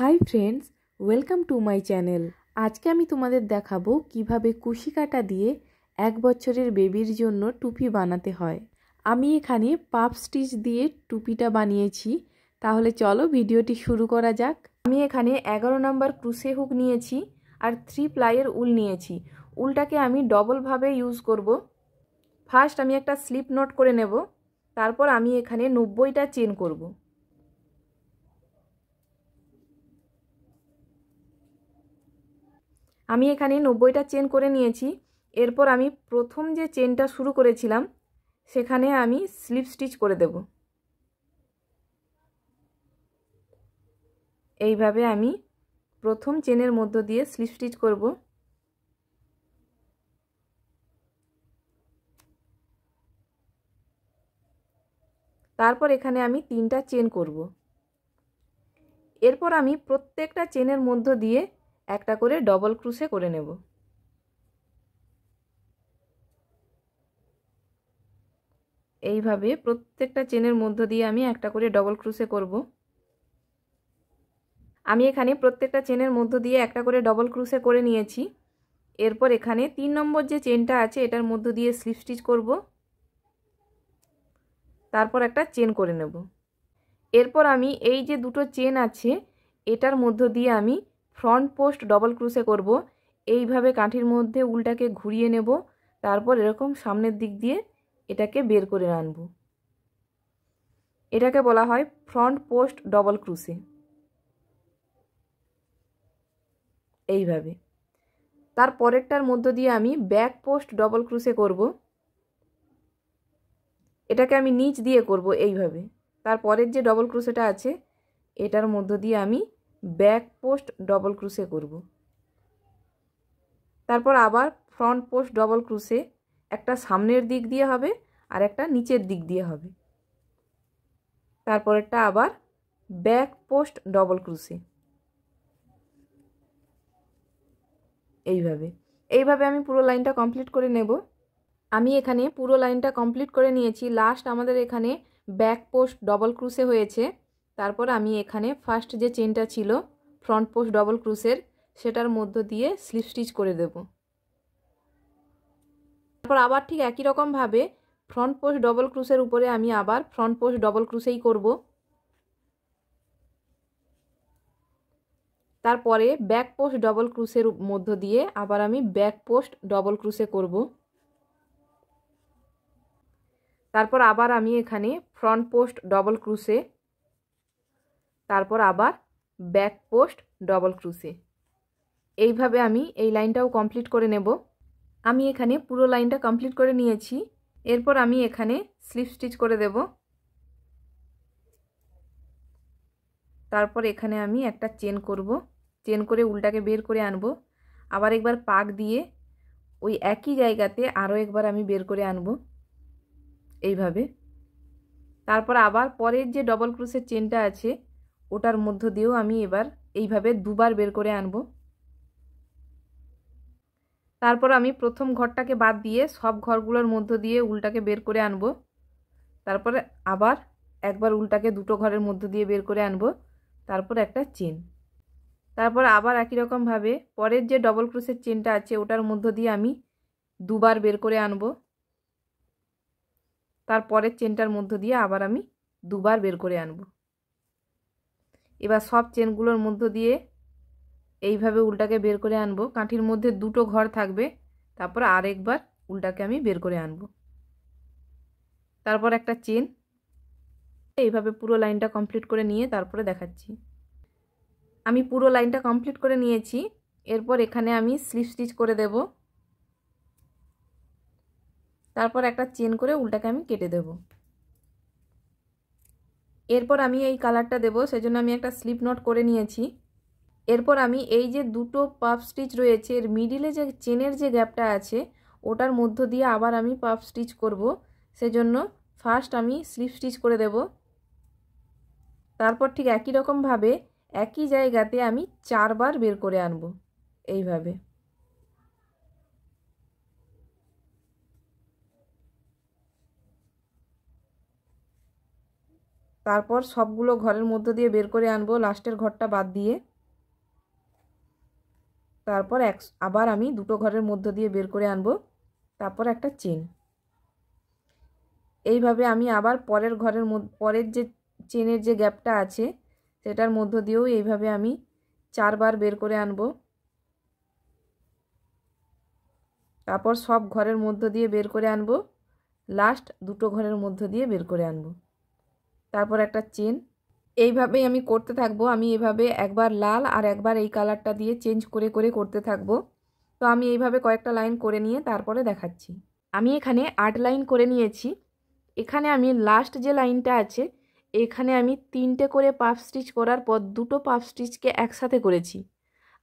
Hi friends, welcome to my channel. আজকে আমি তোমাদের দেখাবো কিভাবে কুশি কাঁটা দিয়ে 1 বছরের বেবির জন্য টুপি বানাতে হয়। আমি এখানে পাফ স্টিচ দিয়ে টুপিটা বানিয়েছি। তাহলে চলো ভিডিওটি শুরু করা যাক। আমি এখানে 11 নম্বর ক্রুশে হুক নিয়েছি আর 3 প্লাইয়ের উল নিয়েছি। উলটাকে আমি ডবলভাবে ইউজ করব। ফার্স্ট আমি একটা স্লিপ নট করে নেব, তারপর আমি এখানে 90টা চেন করব। আমি এখানে 90টা চেন করে নিয়েছি। এরপর আমি প্রথম যে চেনটা শুরু করেছিলাম সেখানে আমি স্লিপ স্টিচ করে দেব। এইভাবে আমি প্রথম চেনের মধ্য দিয়ে স্লিপ স্টিচ করব। তারপর এখানে আমি 3টা চেন করব। এরপর আমি প্রত্যেকটা চেনের মধ্য দিয়ে একটা করে ডবল ক্রুশে করে নেব। এইভাবে প্রত্যেকটা চেনের মধ্য দিয়ে আমি একটা করে ডবল ক্রুশে করব। আমি এখানে প্রত্যেকটা চেনের মধ্য দিয়ে একটা করে ডবল ক্রুশে করে নিয়েছি। এরপর এখানে 3 নম্বর যে চেনটা আছে এটার মধ্য দিয়ে স্লিপ স্টিচ করব। তারপর একটা চেন করে নেব। এরপর আমি এই যে দুটো চেন আছে এটার মধ্য দিয়ে আমি ফ্রন্ট পোস্ট ডবল ক্রুশে করব। এইভাবে কাঠির মধ্যে উলটাকে ঘুরিয়ে নেব, তারপর এরকম সামনের দিক দিয়ে এটাকে বের করে আনব। এটাকে বলা হয় ফ্রন্ট পোস্ট ডবল ক্রুশে। এইভাবে তার পরেরটার মধ্য দিয়ে আমি ব্যাক পোস্ট ডবল ক্রুশে করব। এটাকে আমি নিচ দিয়ে করব এইভাবে। তারপরের যে ডবল ক্রুশেটা আছে এটার মধ্য দিয়ে আমি ব্যাক পোস্ট ডবল ক্রুশে করব। তারপর আবার ফ্রন্ট পোস্ট ডবল ক্রুশে, একটা সামনের দিক দিয়ে হবে আর একটা নিচের দিক দিয়ে হবে। তারপরেরটা আবার ব্যাক পোস্ট ডবল ক্রুশে। এইভাবে আমি পুরো লাইনটা কমপ্লিট করে নেব। আমি এখানে পুরো লাইনটা কমপ্লিট করে নিয়েছি। লাস্ট আমাদের এখানে ব্যাক পোস্ট ডবল ক্রুশে হয়েছে। তারপর আমি এখানে ফার্স্ট যে চেনটা ছিল ফ্রন্ট পোস্ট ডবল ক্রুশের সেটার মধ্য দিয়ে স্লিপ স্টিচ করে দেব। তারপর আবার ঠিক একই রকমভাবে ফ্রন্ট পোস্ট ডবল ক্রুশের উপরে আমি আবার ফ্রন্ট পোস্ট ডবল ক্রুশেই করব। তারপরে ব্যাক পোস্ট ডবল ক্রুশের মধ্য দিয়ে আবার আমি ব্যাক পোস্ট ডবল ক্রুশে করব। তারপর আবার আমি এখানে ফ্রন্ট পোস্ট ডবল ক্রুশে, তারপর আবার ব্যাক পোস্ট ডবল ক্রুশে। এইভাবে আমি এই লাইনটাও কমপ্লিট করে নেব। আমি এখানে পুরো লাইনটা কমপ্লিট করে নিয়েছি। এরপর আমি এখানে স্লিপ স্টিচ করে দেব। তারপর এখানে আমি একটা চেন করব। চেন করে উলটাকে বের করে আনব। আবার একবার পাক দিয়ে ওই একই জায়গাতে আরও একবার আমি বের করে আনব এইভাবে। তারপর আবার পরের যে ডবল ক্রুশের চেনটা আছে ওটার মধ্য দিয়েও আমি এবার এইভাবে দুবার বের করে আনব। তারপর আমি প্রথম ঘরটাকে বাদ দিয়ে সব ঘরগুলোর মধ্য দিয়ে উলটাকে বের করে আনব। তারপরে আবার একবার উলটাকে দুটো ঘরের মধ্য দিয়ে বের করে আনব। তারপর একটা চেন। তারপর আবার একই রকমভাবে পরের যে ডবল ক্রোশের চেনটা আছে ওটার মধ্য দিয়ে আমি দুবার বের করে আনব। তারপরের চেনটার মধ্য দিয়ে আবার আমি দুবার বের করে আনব। এবার সব চেনগুলোর মধ্য দিয়ে এইভাবে উলটাকে বের করে আনব। কাঠির মধ্যে দুটো ঘর থাকবে, তারপর আরেকবার উলটাকে আমি বের করে আনব। তারপর একটা চেন। এইভাবে পুরো লাইনটা কমপ্লিট করে নিয়ে তারপরে দেখাচ্ছি। আমি পুরো লাইনটা কমপ্লিট করে নিয়েছি। এরপর এখানে আমি স্লিপ স্টিচ করে দেব। তারপর একটা চেন করে উলটাকে আমি কেটে দেব। এরপর আমি এই কালারটা দেব, সেজন্য আমি একটা স্লিপ নট করে নিয়েছি। এরপর আমি এই যে দুটো পাফ স্টিচ রয়েছে এর মিডিলে যে চেনের যে গ্যাপটা আছে ওটার মধ্য দিয়ে আবার আমি পাফ স্টিচ করব। সেজন্য ফার্স্ট আমি স্লিপ স্টিচ করে দেব। তারপর ঠিক একই রকমভাবে একই জায়গাতে আমি 4 বার বের করে আনব এইভাবে। তারপর সবগুলো ঘরের মধ্য দিয়ে বের করে আনবো লাস্টের ঘরটা বাদ দিয়ে। তারপর আবার আমি দুটো ঘরের মধ্য দিয়ে বের করে আনবো, তারপর একটা চেন। এইভাবে আমি আবার পরের যে চেনের যে গ্যাপটা আছে সেটার মধ্য দিয়েও এইভাবে আমি 4 বার বের করে আনবো। তারপর সব ঘরের মধ্য দিয়ে বের করে আনবো, লাস্ট দুটো ঘরের মধ্য দিয়ে বের করে আনবো, তারপর একটা চেন। এইভাবেই আমি করতে থাকবো। আমি এভাবে একবার লাল আর একবার এই কালারটা দিয়ে চেঞ্জ করে করে করতে থাকবো। তো আমি এইভাবে কয়েকটা লাইন করে নিয়ে তারপরে দেখাচ্ছি। আমি এখানে 8 লাইন করে নিয়েছি। এখানে আমি লাস্ট যে লাইনটা আছে এখানে আমি 3টে করে পাফ স্টিচ করার পর দুটো পাফ স্টিচকে একসাথে করেছি,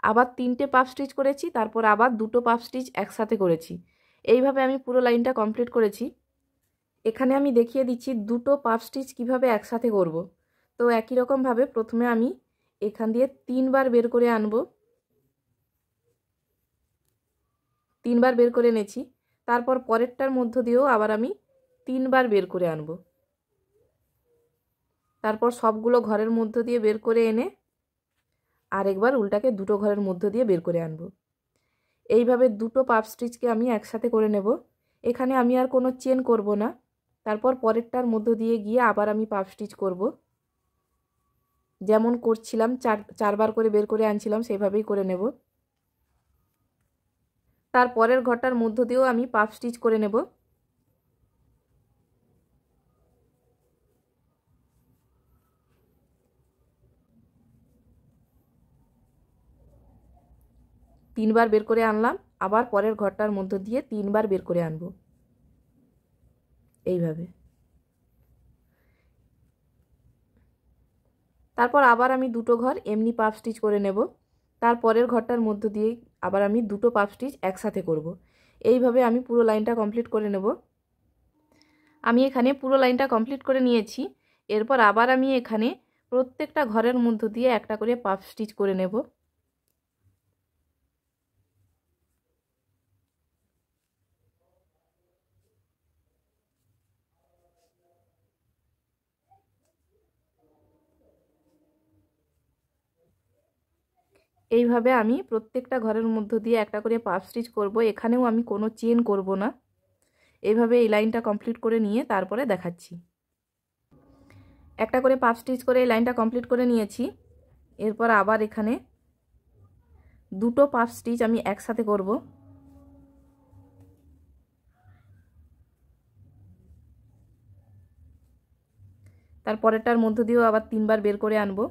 আবার 3টে পাফ স্টিচ করেছি, তারপর আবার দুটো পাফ স্টিচ একসাথে করেছি। এইভাবে আমি পুরো লাইনটা কমপ্লিট করেছি। এখানে আমি দেখিয়ে দিচ্ছি দুটো পাফ স্টিচ কীভাবে একসাথে করব। তো একই রকমভাবে প্রথমে আমি এখান দিয়ে 3 বার বের করে আনবো, 3 বার বের করে এনেছি। তারপর পরেরটার মধ্য দিয়েও আবার আমি 3 বার বের করে আনবো, তারপর সবগুলো ঘরের মধ্য দিয়ে বের করে এনে আরেকবার উল্টাকে দুটো ঘরের মধ্য দিয়ে বের করে আনবো। এইভাবে দুটো পাফ স্টিচকে আমি একসাথে করে নেব। এখানে আমি আর কোনো চেন করব না। তারপর পরেরটার মধ্য দিয়ে গিয়ে আবার আমি পাফ স্টিচ করব, যেমন করছিলাম 4 বার করে বের করে আনছিলাম সেভাবেই করে নেব। তারপরের ঘরটার মধ্য দিয়েও আমি পাফ স্টিচ করে নেব। তিনবার বের করে আনলাম, আবার পরের ঘরটার মধ্য দিয়ে 3 বার বের করে আনব, এইভাবে। তারপর আবার আমি দুটো ঘর এমনি পাফ স্টিচ করে নেব। তারপরের ঘরটার মধ্য দিয়ে আবার আমি দুটো পাফ স্টিচ একসাথে করব। এইভাবে আমি পুরো লাইনটা কমপ্লিট করে নেব। আমি এখানে পুরো লাইনটা কমপ্লিট করে নিয়েছি। এরপর আবার আমি এখানে প্রত্যেকটা ঘরের মধ্য দিয়ে একটা করে পাফ স্টিচ করে নেব। এইভাবে আমি প্রত্যেকটা ঘরের মধ্য দিয়ে একটা করে পাফ স্টিচ করব। এখানেও আমি কোনো চেন করব না। এইভাবে এই লাইনটা কমপ্লিট করে নিয়ে তারপরে দেখাচ্ছি। একটা করে পাফ স্টিচ করে এই লাইনটা কমপ্লিট করে নিয়েছি। এরপর আবার এখানে দুটো পাফ স্টিচ আমি একসাথে করব। তারপরেরটার মধ্য দিয়েও আবার 3 বার বের করে আনবো,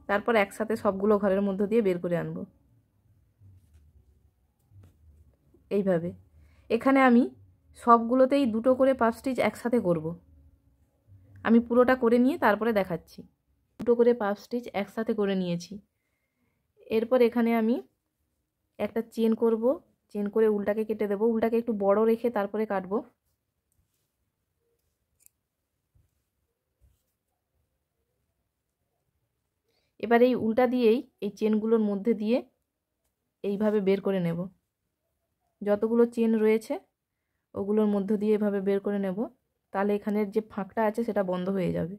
তারপর একসাথে সবগুলো ঘরের মধ্য দিয়ে বের করে আনবো, এইভাবে। এখানে আমি সবগুলোতেই দুটো করে পাফ স্টিচ একসাথে করব। আমি পুরোটা করে নিয়ে তারপরে দেখাচ্ছি। দুটো করে পাফ স্টিচ একসাথে করে নিয়েছি। এরপর এখানে আমি একটা চেন করব, চেন করে উল্টাকে কেটে দেব। উল্টাকে একটু বড় রেখে তারপরে কাটবো। এবার এই উল্টা দিয়েই এই চেনগুলোর মধ্যে দিয়ে এইভাবে বের করে নেব। যতগুলো চেন রয়েছে ওগুলোর মধ্য দিয়ে এভাবে বের করে নেব, তাহলে এখানের যে ফাঁকটা আছে সেটা বন্ধ হয়ে যাবে।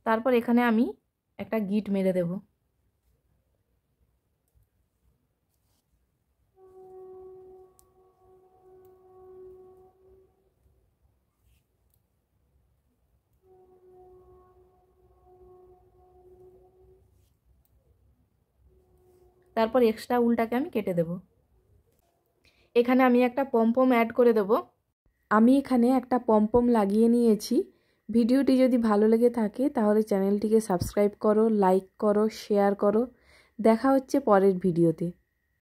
তারপর এখানে আমি একটা গিট মেরে দেব। তারপর এক্সট্রা উলটাকে আমি কেটে দেব। এখানে আমি একটা পমপম অ্যাড করে দেব। আমি এখানে একটা পমপম লাগিয়ে নিয়েছি। ভিডিওটি যদি ভালো লেগে থাকে তাহলে চ্যানেলটিকে সাবস্ক্রাইব করো, লাইক করো, শেয়ার করো। দেখা হচ্ছে পরের ভিডিওতে।